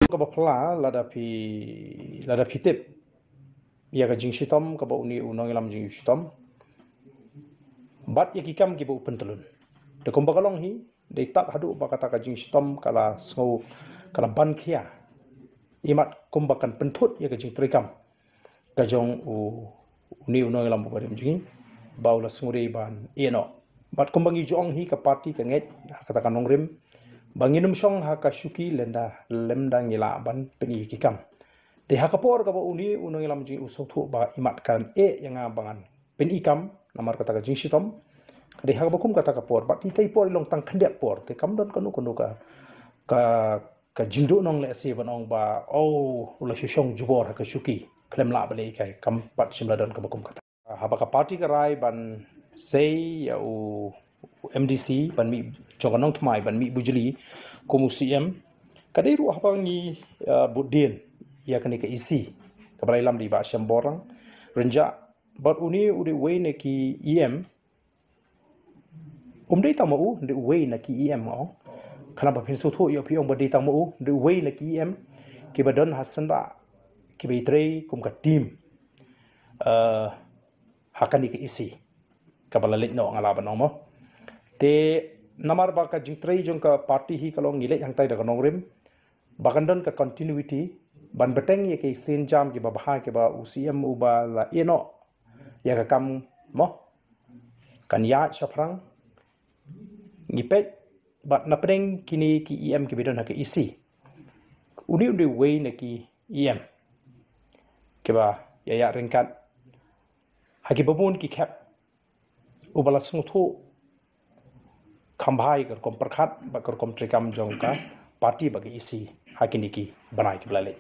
Kaba pala lada pitip ya ka jing shitom kaba uni unong ilam jing shitom bat ya kikam kiba upen telun de komba kalong hi de tat hadu ba kata ka jing shitom kala sngo kala ban khia imat komba kan pentut ya ka jing trikam ka jong uni unong ilam ba dem jing baula sngore ban eno bat komba ngi jong hi ka party ka nget kata ka nongrim banginum song ha ka shuki lemda ngila ban peni kikam de hakapor ka ba uni unong ilam jing usothu ba imat kan yang bangan pen ikam namar kata ka jing shitom de hakabakum kata ka por bat itai por ilong tang khandet por te kam don kanu ka jingdu nong le se banong ba ula shishong jubor ka shuki klem la bale kai kam pat simla don ka bakum kata haba ka party ka rai ban sei ya MDC ban mi jonganong thmai ban mi bujuli komu CM kadai ru haba ngi budin ya kani ka isi kabalai lam di ba syam borang renja bat uni udi we ne ki dei tamu de we na ki o kana ba pinsu tho yo piong ba dei tamu de we na ki ki badon hasanda ki beitrei kum ka team hakani ka isi kabalalit no ngala ba no te namar ba ka jingtrei jong ka party hi kalong ngile yang tai da nongrim bakandon ka continuity ban beteng ye ke sin jam ki ba baha ke ba UCM uba la eno ya ka kam mo kan ya chaprang ngipet bat na preng kini ki ki bidon ha ke isi uni we ne ki ke ba ya ringkat ha ki babun ki kap ubala sungthu khambhai kar kom prakhat ba kar kom trikam jong ka party ba ke isi hakini ki banai ki blale